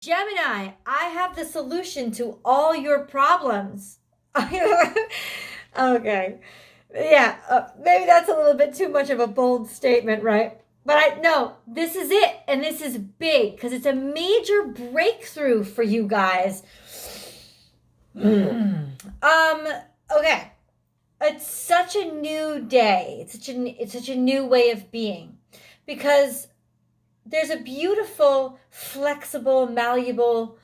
Gemini, I have the solution to all your problems. Okay. Yeah, maybe that's a little bit too much of a bold statement, right? But I no, this is it, and this is big because it's a major breakthrough for you guys. Okay. It's such a new day. It's such a new way of being because there's a beautiful, flexible, malleable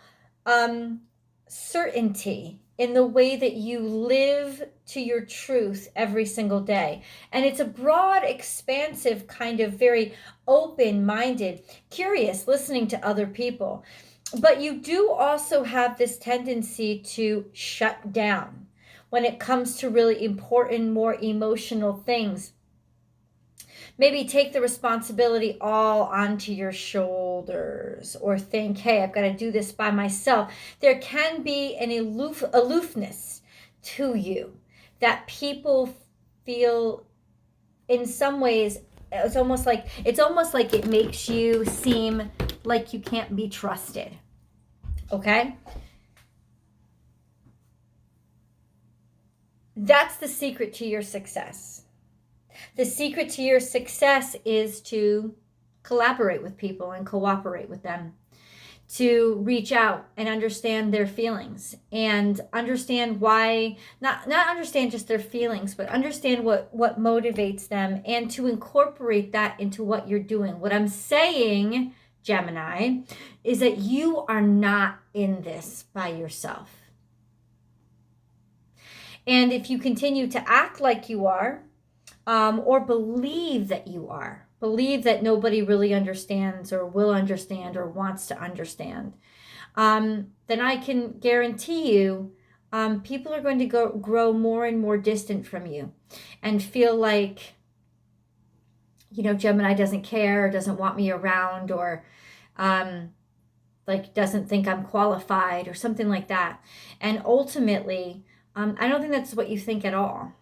certainty in the way that you live to your truth every single day. And it's a broad, expansive, kind of very open minded, curious, listening to other people. But you do also have this tendency to shut down when it comes to really important, more emotional things. Maybe take the responsibility all onto your shoulders or think, hey, I've got to do this by myself. There can be an aloofness to you that people feel in some ways. It's almost like it makes you seem like you can't be trusted. Okay? That's the secret to your success. The secret to your success is to collaborate with people and cooperate with them, to reach out and understand their feelings and understand why, not understand just their feelings, but understand what motivates them and to incorporate that into what you're doing. What I'm saying, Gemini, is that you are not in this by yourself. And if you continue to act like you are, or believe that you are, believe that nobody really understands or will understand or wants to understand, then I can guarantee you people are going to grow more and more distant from you and feel like, Gemini doesn't care, doesn't want me around, or like doesn't think I'm qualified or something like that. And ultimately, I don't think that's what you think at all.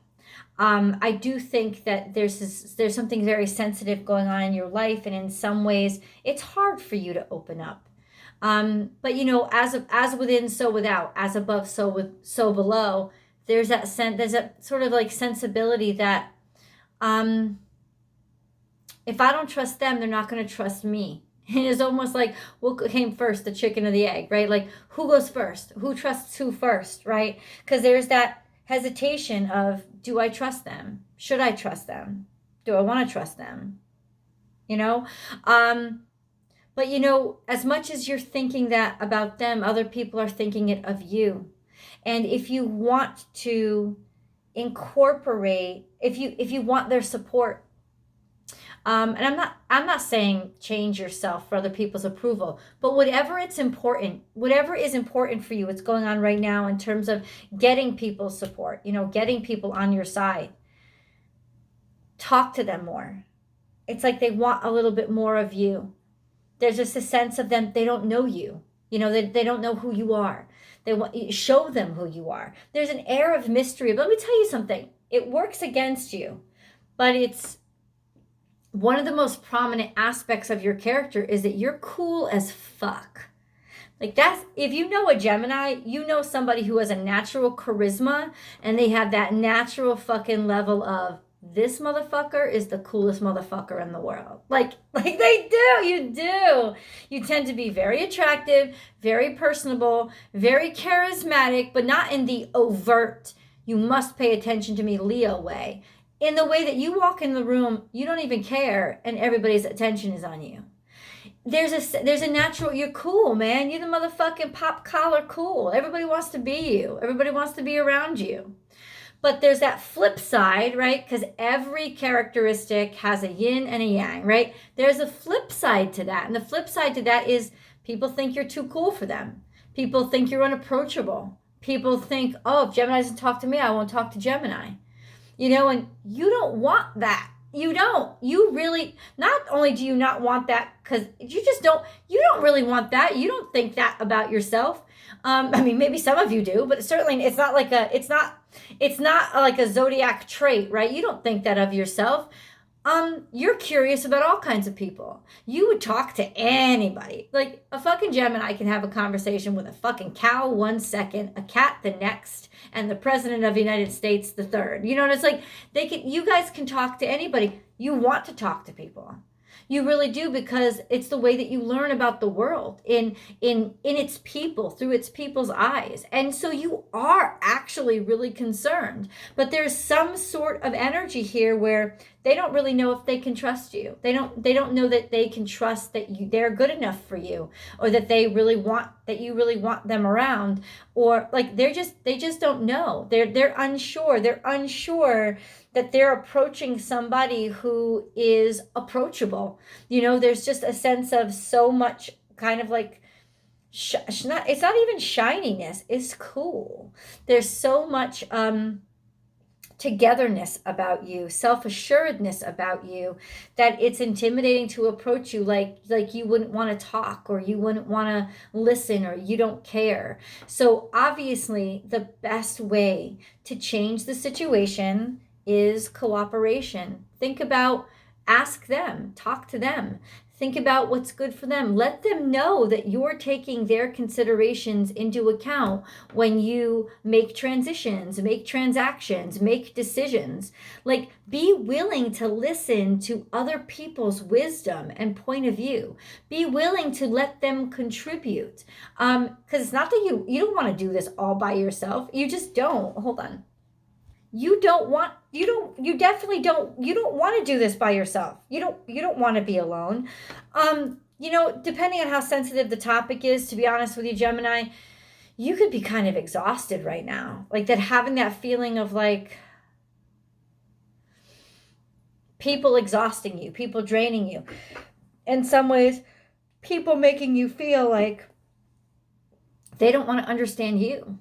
I do think that there's something very sensitive going on in your life, and in some ways, it's hard for you to open up. But as within, so without, as above, so below. There's that sort of like sensibility that if I don't trust them, they're not going to trust me. And it's almost like what came first, the chicken or the egg, right? Like who goes first? Who trusts who first, right? Because there's that hesitation of, do I trust them? Should I trust them? Do I want to trust them? But as much as you're thinking that about them, other people are thinking it of you. And if you want to incorporate, if you want their support, and I'm not saying change yourself for other people's approval, but whatever is important for you, what's going on right now in terms of getting people's support, getting people on your side, talk to them more. It's like they want a little bit more of you. There's just a sense of them, they don't know you. They don't know who you are. They want you to show them who you are. There's an air of mystery. But let me tell you something. It works against you, but it's one of the most prominent aspects of your character is that you're cool as fuck. Like if you know a Gemini, you know somebody who has a natural charisma and they have that natural fucking level of, this motherfucker is the coolest motherfucker in the world. Like they do, you do. You tend to be very attractive, very personable, very charismatic, but not in the overt, you must pay attention to me Leo way. In the way that you walk in the room, you don't even care, and everybody's attention is on you. There's a natural, you're cool, man. You're the motherfucking pop collar cool. Everybody wants to be you. Everybody wants to be around you. But there's that flip side, right? Because every characteristic has a yin and a yang, right? There's a flip side to that. And the flip side to that is people think you're too cool for them. People think you're unapproachable. People think, oh, if Gemini doesn't talk to me, I won't talk to Gemini. And you don't want that. You don't. You really, not only do you not want that, because you don't really want that. You don't think that about yourself. Maybe some of you do, but certainly it's not like a zodiac trait, right? You don't think that of yourself. You're curious about all kinds of people. You would talk to anybody. Like a fucking Gemini can have a conversation with a fucking cow 1 second, a cat the next, and the president of the United States the third. You know, and it's like you guys can talk to anybody. You want to talk to people. You really do, because it's the way that you learn about the world in its people, through its people's eyes. And so you are actually really concerned. But there's some sort of energy here where they don't really know if they can trust you. They don't know that they can trust that they're good enough for you, or that you really want them around, or like they just don't know. They're unsure. They're unsure that they're approaching somebody who is approachable. You know, there's just a sense of so much kind of like, it's not even shininess, it's cool. There's so much togetherness about you, self-assuredness about you, that it's intimidating to approach you like you wouldn't want to talk, or you wouldn't want to listen, or you don't care. So obviously the best way to change the situation is cooperation. Ask them, talk to them, think about what's good for them. Let them know that you're taking their considerations into account when you make transitions, make transactions, make decisions. Like, be willing to listen to other people's wisdom and point of view. Be willing to let them contribute. Because it's not that you don't want to do this all by yourself. You just don't. Hold on. You don't want to do this by yourself. You don't want to be alone. Depending on how sensitive the topic is, to be honest with you, Gemini, you could be kind of exhausted right now. Like that, having that feeling of like people exhausting you, people draining you. In some ways, people making you feel like they don't want to understand you.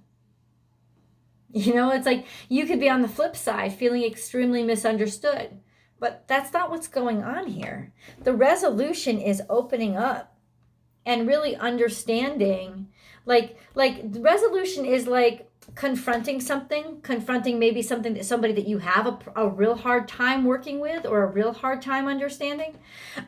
You know, it's like you could be on the flip side feeling extremely misunderstood, but that's not what's going on here. The resolution is opening up and really understanding, like the resolution is like confronting maybe something that somebody that you have a real hard time working with, or a real hard time understanding.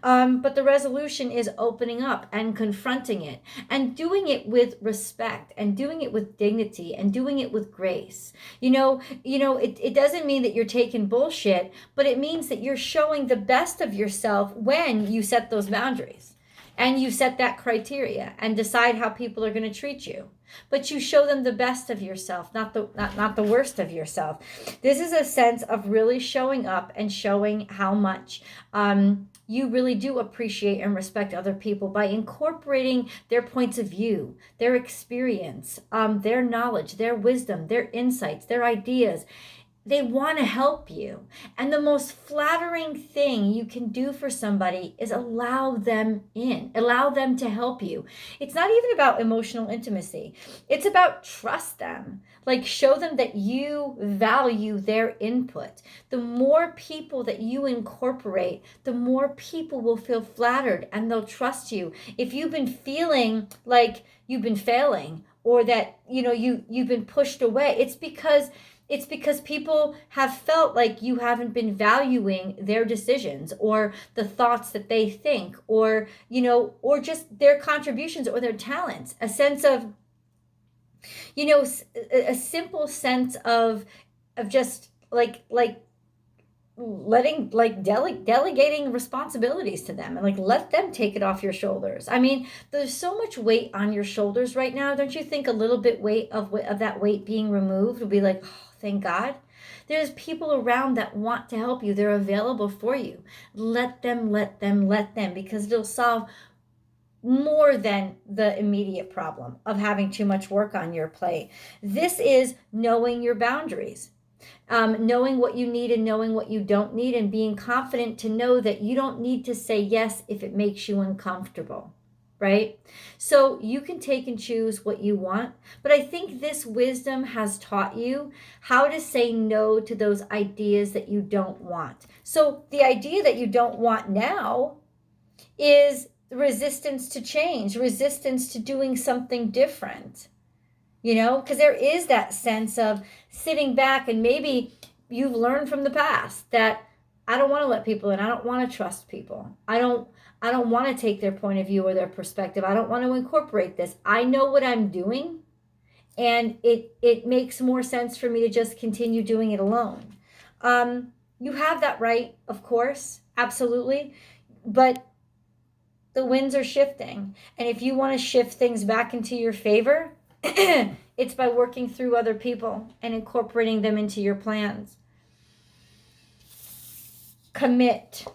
But the resolution is opening up and confronting it, and doing it with respect, and doing it with dignity, and doing it with grace. It doesn't mean that you're taking bullshit, but it means that you're showing the best of yourself when you set those boundaries. And you set that criteria and decide how people are going to treat you. But you show them the best of yourself, not the worst of yourself. This is a sense of really showing up and showing how much you really do appreciate and respect other people by incorporating their points of view, their experience, their knowledge, their wisdom, their insights, their ideas. They want to help you. And the most flattering thing you can do for somebody is allow them in, allow them to help you. It's not even about emotional intimacy. It's about trust them. Like, show them that you value their input. The more people that you incorporate, the more people will feel flattered and they'll trust you. If you've been feeling like you've been failing, or that, you've been pushed away, it's because people have felt like you haven't been valuing their decisions, or the thoughts that they think, or just their contributions or their talents. A sense of, a simple sense of just like letting, delegating responsibilities to them, and let them take it off your shoulders. I mean, there's so much weight on your shoulders right now. Don't you think a little bit of that weight being removed would be like, oh, thank God? There's people around that want to help you. They're available for you. Let them, because it'll solve more than the immediate problem of having too much work on your plate. This is knowing your boundaries. Knowing what you need and knowing what you don't need, and being confident to know that you don't need to say yes if it makes you uncomfortable, right? So you can take and choose what you want, but I think this wisdom has taught you how to say no to those ideas that you don't want. So the idea that you don't want now is resistance to change, resistance to doing something different. Because there is that sense of sitting back, and maybe you've learned from the past that I don't want to let people in. I don't want to trust people. I don't want to take their point of view or their perspective. I don't want to incorporate this. I know what I'm doing, and it makes more sense for me to just continue doing it alone. You have that right, of course, absolutely, but the winds are shifting, and if you want to shift things back into your favor, it's by working through other people and incorporating them into your plans. Commit.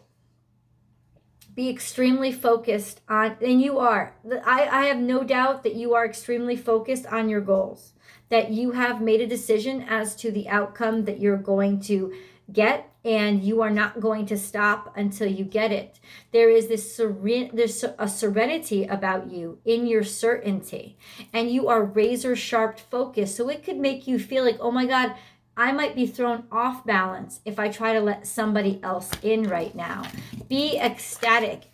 Be extremely focused on, and you are. I have no doubt that you are extremely focused on your goals, that you have made a decision as to the outcome that you're going to get, and you are not going to stop until you get it. There's a serenity about you in your certainty, and you are razor sharp focused. So it could make you feel like, oh my God, I might be thrown off balance if I try to let somebody else in right now. Be ecstatic.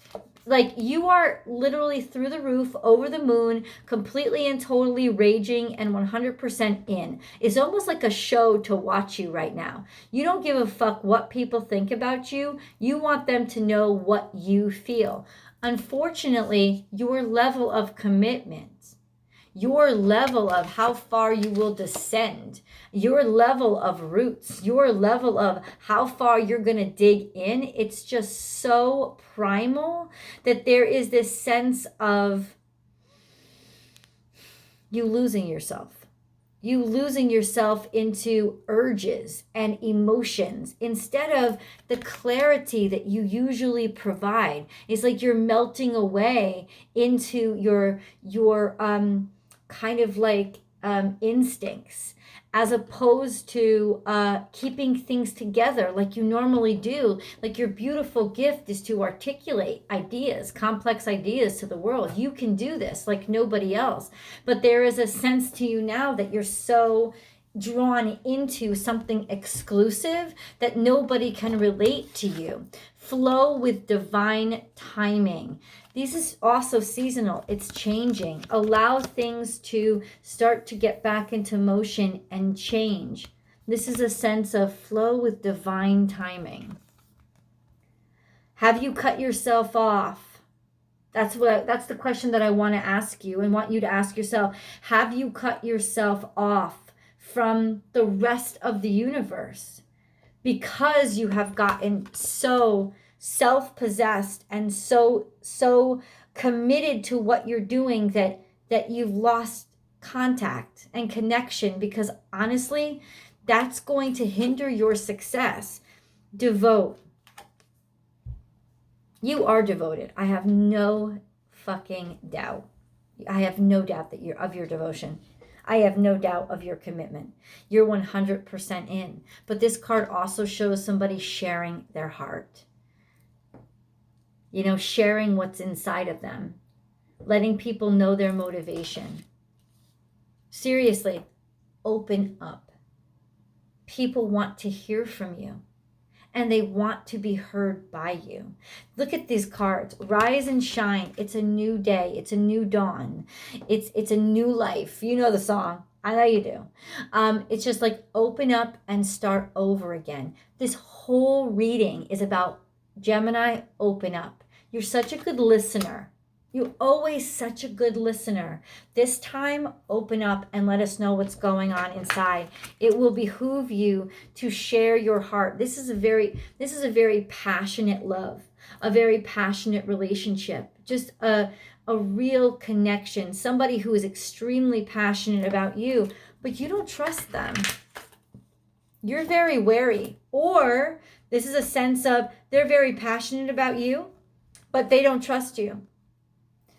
Like, you are literally through the roof, over the moon, completely and totally raging and 100% in. It's almost like a show to watch you right now. You don't give a fuck what people think about you. You want them to know what you feel. Unfortunately, your level of commitment, your level of how far you will descend, your level of roots, your level of how far you're going to dig in, it's just so primal that there is this sense of you losing yourself. You losing yourself into urges and emotions instead of the clarity that you usually provide. It's like you're melting away into your kind of like instincts, as opposed to keeping things together like you normally do. Like, your beautiful gift is to articulate ideas, complex ideas to the world. You can do this like nobody else. But there is a sense to you now that you're so drawn into something exclusive that nobody can relate to you. Flow with divine timing. This is also seasonal. It's changing. Allow things to start to get back into motion and change. This is a sense of flow with divine timing. Have you cut yourself off? That's the question that I want to ask you and want you to ask yourself. Have you cut yourself off from the rest of the universe because you have gotten so self-possessed and so committed to what you're doing that you've lost contact and connection? Because honestly, that's going to hinder your success. Devote. You are devoted. I have no fucking doubt. I have no doubt that you're of your devotion. I have no doubt of your commitment. You're 100% in. But this card also shows somebody sharing their heart. You know, sharing what's inside of them. Letting people know their motivation. Seriously, open up. People want to hear from you. And they want to be heard by you. Look at these cards. Rise and shine. It's a new day. It's a new dawn. It's a new life. You know the song. I know you do. It's just like open up and start over again. This whole reading is about Gemini, open up. You're such a good listener. You're always such a good listener. This time, open up and let us know what's going on inside. It will behoove you to share your heart. This is a very passionate love, a very passionate relationship, just a real connection. Somebody who is extremely passionate about you, but you don't trust them. You're very wary. Or this is a sense of they're very passionate about you, but they don't trust you.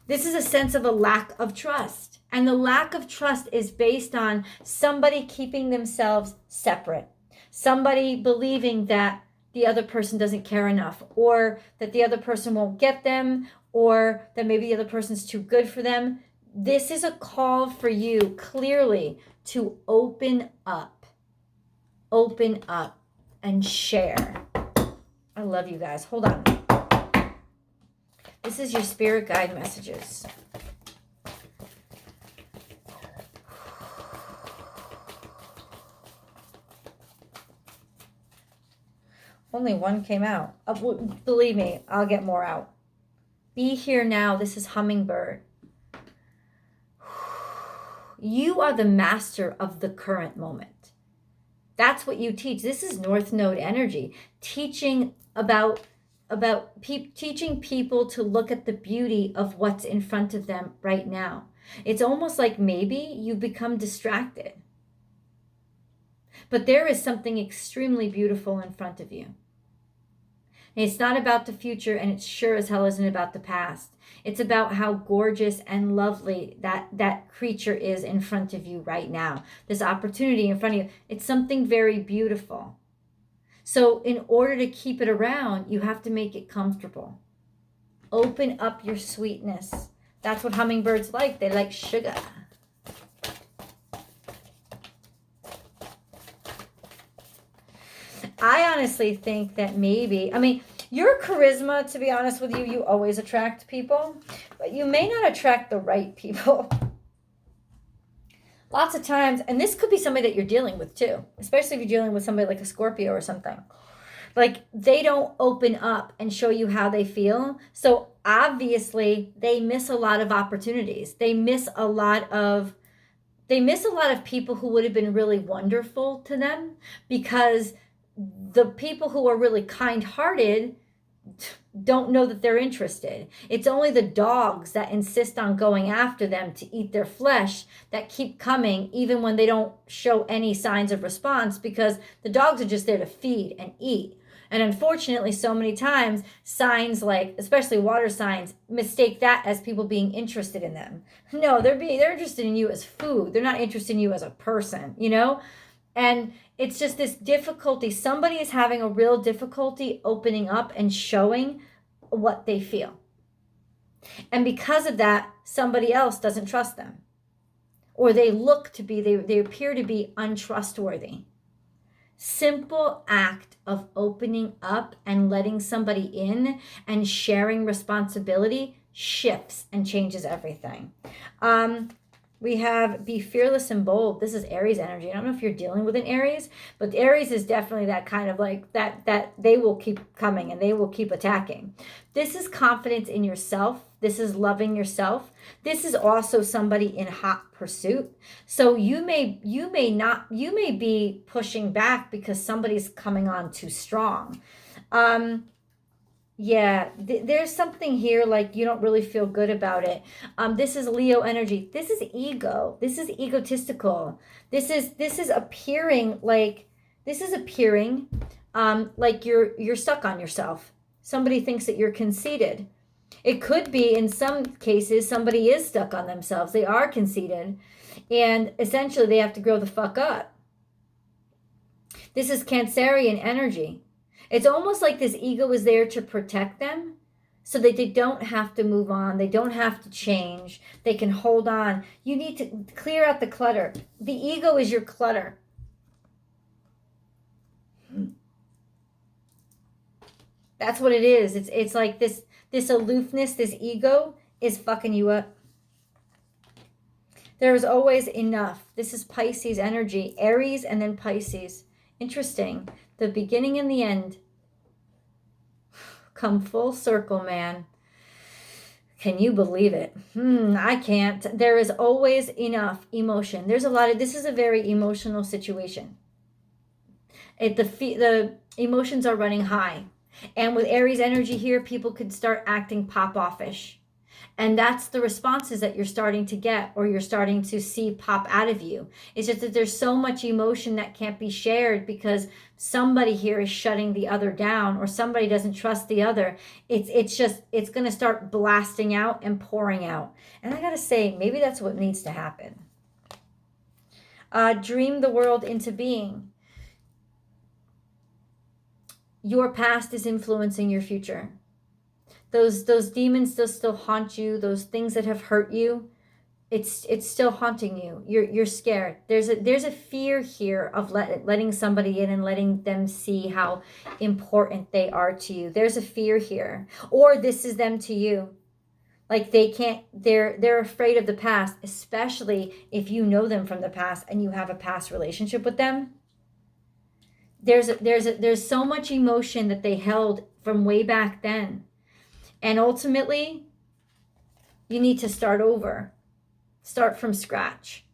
This is a sense of a lack of trust. And the lack of trust is based on somebody keeping themselves separate. Somebody believing that the other person doesn't care enough, or that the other person won't get them, or that maybe the other person's too good for them. This is a call for you clearly to open up. Open up and share. I love you guys. Hold on. This is your spirit guide messages. Only one came out. Believe me, I'll get more out. Be here now. This is Hummingbird. You are the master of the current moment. That's what you teach. This is North Node energy. Teaching teaching people to look at the beauty of what's in front of them right now. It's almost like maybe you become distracted. But there is something extremely beautiful in front of you. And it's not about the future, and it sure as hell isn't about the past. It's about how gorgeous and lovely that creature is in front of you right now. This opportunity in front of you. It's something very beautiful. So in order to keep it around, you have to make it comfortable. Open up your sweetness. That's what hummingbirds like. They like sugar. I honestly think that maybe, I mean, your charisma, to be honest with you, you always attract people, but you may not attract the right people. Lots of times, and this could be somebody that you're dealing with too, especially if you're dealing with somebody like a Scorpio or something. Like, they don't open up and show you how they feel. So obviously they miss a lot of opportunities. They miss a lot of people who would have been really wonderful to them, because the people who are really kind-hearted don't know that they're interested. It's only the dogs that insist on going after them to eat their flesh that keep coming, even when they don't show any signs of response, because the dogs are just there to feed and eat. And unfortunately, so many times, signs like, especially water signs, mistake that as people being interested in them. No, they're interested in you as food. They're not interested in you as a person, you know? And it's just this difficulty. Somebody is having a real difficulty opening up and showing what they feel. And because of that, somebody else doesn't trust them. Or they appear to be untrustworthy. Simple act of opening up and letting somebody in and sharing responsibility shifts and changes everything. We have be fearless and bold. This is Aries energy. I don't know if you're dealing with an Aries, but Aries is definitely that kind of like that they will keep coming and they will keep attacking. This is confidence in yourself. This is loving yourself. This is also somebody in hot pursuit. So you may be pushing back because somebody's coming on too strong. Yeah, there's something here like you don't really feel good about it. This is Leo energy. This is ego. This is egotistical. This is appearing like you're stuck on yourself. Somebody thinks that you're conceited. It could be in some cases somebody is stuck on themselves. They are conceited, and essentially they have to grow the fuck up. This is Cancerian energy. It's almost like this ego is there to protect them so that they don't have to move on. They don't have to change. They can hold on. You need to clear out the clutter. The ego is your clutter. That's what it is. It's like this aloofness, this ego is fucking you up. There is always enough. This is Pisces energy. Aries and then Pisces. Interesting. The beginning and the end come full circle, man. Can you believe it? I can't. There is always enough emotion. There's a lot of, this is a very emotional situation. The emotions are running high. And with Aries energy here, people could start acting pop-offish. And that's the responses that you're starting to get or you're starting to see pop out of you. It's just that there's so much emotion that can't be shared because somebody here is shutting the other down or somebody doesn't trust the other. It's going to start blasting out and pouring out. And I got to say, maybe that's what needs to happen. Dream the world into being. Your past is influencing your future. Those demons still haunt you. Those things that have hurt you, it's still haunting you. You're scared. There's a fear here of letting somebody in and letting them see how important they are to you. There's a fear here, or this is them to you. Like they're afraid of the past, especially if you know them from the past and you have a past relationship with them. there's so much emotion that they held from way back then. And ultimately, you need to start over. Start from scratch.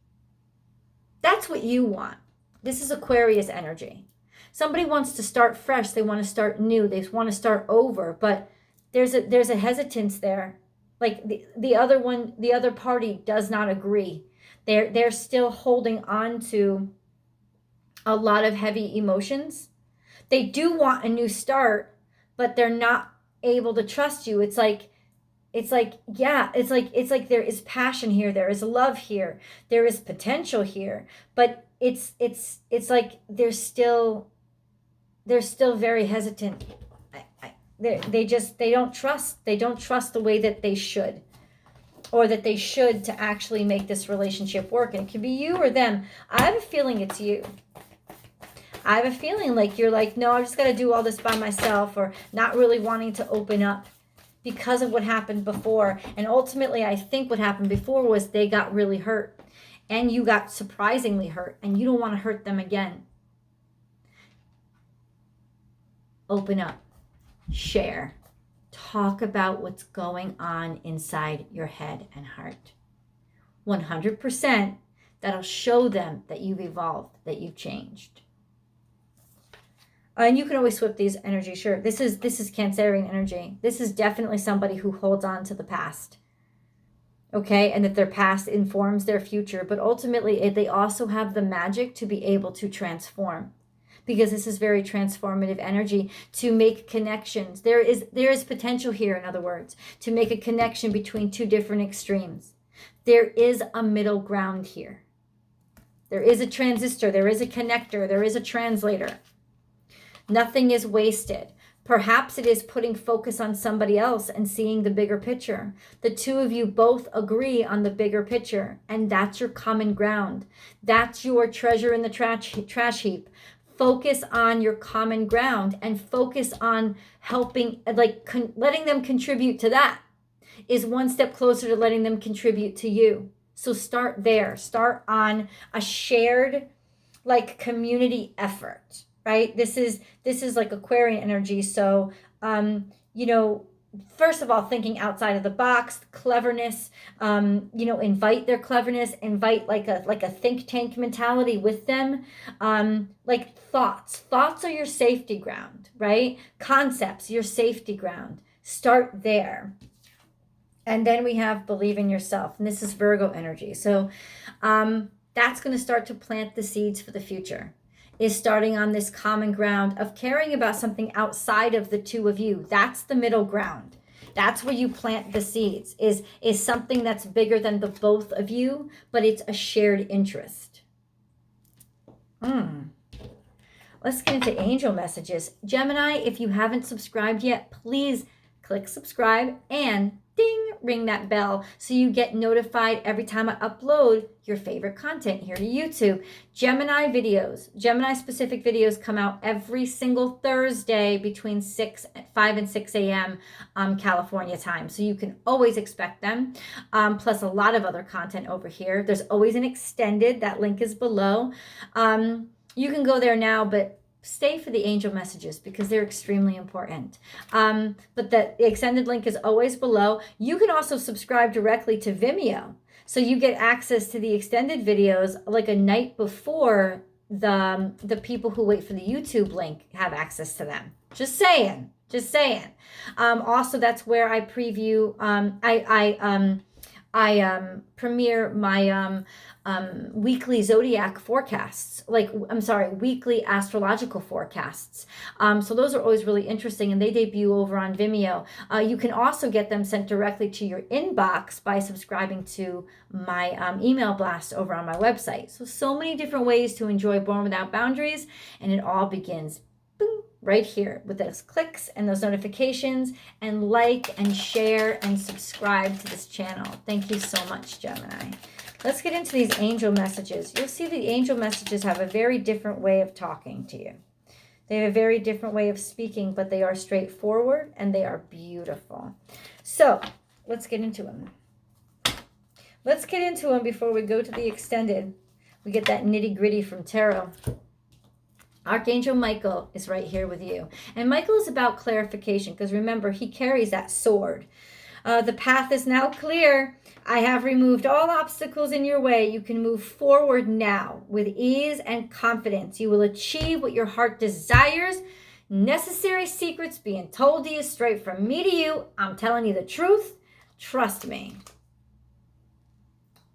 That's what you want. This is Aquarius energy. Somebody wants to start fresh. They want to start new. They want to start over. But there's a hesitance there. Like the other party does not agree. They're still holding on to a lot of heavy emotions. They do want a new start, but they're not able to trust you. It's like there is passion here, there is love here, there is potential here, but it's like they're still very hesitant. They don't trust the way that they should, or that they should, to actually make this relationship work. And it could be you or them. I have a feeling it's you. I have a feeling like you're like, no, I just got to do all this by myself, or not really wanting to open up because of what happened before. And ultimately, I think what happened before was they got really hurt, and you got surprisingly hurt, and you don't want to hurt them again. Open up, share, talk about what's going on inside your head and heart. 100%, that'll show them that you've evolved, that you've changed. And you can always swip these energies. Sure, this is Cancerian energy. This is definitely somebody who holds on to the past. Okay, and that their past informs their future. But ultimately, they also have the magic to be able to transform, because this is very transformative energy, to make connections. There is potential here, in other words, to make a connection between two different extremes. There is a middle ground here. There is a transistor. There is a connector. There is a translator. Nothing is wasted. Perhaps it is putting focus on somebody else and seeing the bigger picture. The two of you both agree on the bigger picture, and that's your common ground. That's your treasure in the trash heap. Focus on your common ground, and focus on helping, letting them contribute to that is one step closer to letting them contribute to you. So start there. Start on a shared, community effort. Right? This is like Aquarian energy. So, first of all, thinking outside of the box, cleverness, invite their cleverness, invite like a think tank mentality with them. Thoughts are your safety ground, right? Concepts, your safety ground. Start there. And then we have believe in yourself. And this is Virgo energy. So, that's going to start to plant the seeds for the future. Is starting on this common ground of caring about something outside of the two of you. That's the middle ground. That's where you plant the seeds, is something that's bigger than the both of you, but it's a shared interest. Let's get into angel messages. Gemini, if you haven't subscribed yet, please click subscribe and ding, ring that bell so you get notified every time I upload your favorite content here to YouTube. Gemini specific videos come out every single Thursday between 5 and 6 a.m. California time. So you can always expect them. Plus a lot of other content over here. There's always an extended, that link is below. You can go there now, but stay for the angel messages because they're extremely important. But the extended link is always below. You can also subscribe directly to Vimeo. So you get access to the extended videos like a night before the people who wait for the YouTube link have access to them. Just saying. Also, that's where I preview, I premiere my weekly zodiac forecasts, weekly astrological forecasts. So those are always really interesting, and they debut over on Vimeo. You can also get them sent directly to your inbox by subscribing to my email blast over on my website. So many different ways to enjoy Born Without Boundaries, and it all begins right here with those clicks and those notifications, and like and share and subscribe to this channel. Thank you so much, Gemini. Let's get into these angel messages. You'll see the angel messages have a very different way of talking to you. They have a very different way of speaking, but they are straightforward and they are beautiful. So let's get into them. Before we go to the extended. We get that nitty gritty from tarot. Archangel Michael is right here with you. And Michael is about clarification because remember, he carries that sword. The path is now clear. I have removed all obstacles in your way. You can move forward now with ease and confidence. You will achieve what your heart desires. Necessary secrets being told to you straight from me to you. I'm telling you the truth. Trust me.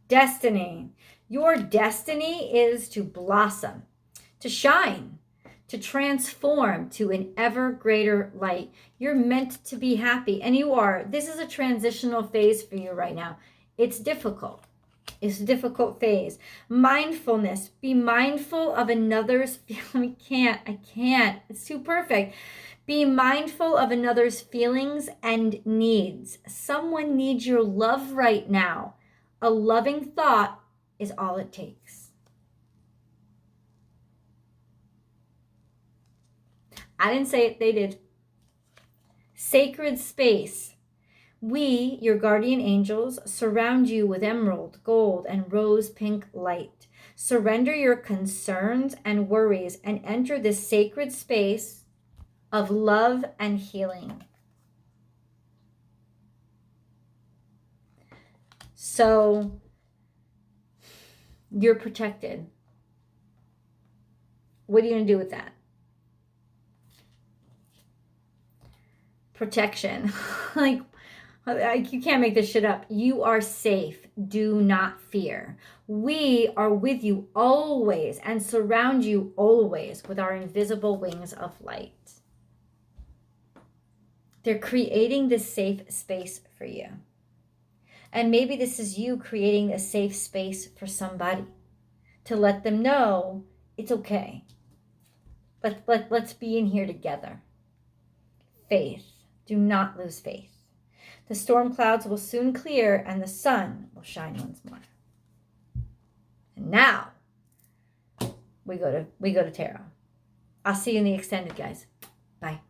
Destiny. Your destiny is to blossom, to shine, to transform to an ever greater light. You're meant to be happy, and you are. This is a transitional phase for you right now. It's difficult. It's a difficult phase. Mindfulness. Be mindful of another's feeling. I can't. It's too perfect. Be mindful of another's feelings and needs. Someone needs your love right now. A loving thought is all it takes. I didn't say it, they did. Sacred space. We, your guardian angels, surround you with emerald, gold, and rose pink light. Surrender your concerns and worries and enter this sacred space of love and healing. So, you're protected. What are you going to do with that? Protection. Like, you can't make this shit up. You are safe. Do not fear. We are with you always and surround you always with our invisible wings of light. They're creating this safe space for you. And maybe this is you creating a safe space for somebody to let them know it's okay. Let's be in here together. Faith. Do not lose faith. The storm clouds will soon clear and the sun will shine once more. And now we go to tarot. I'll see you in the extended, guys. Bye.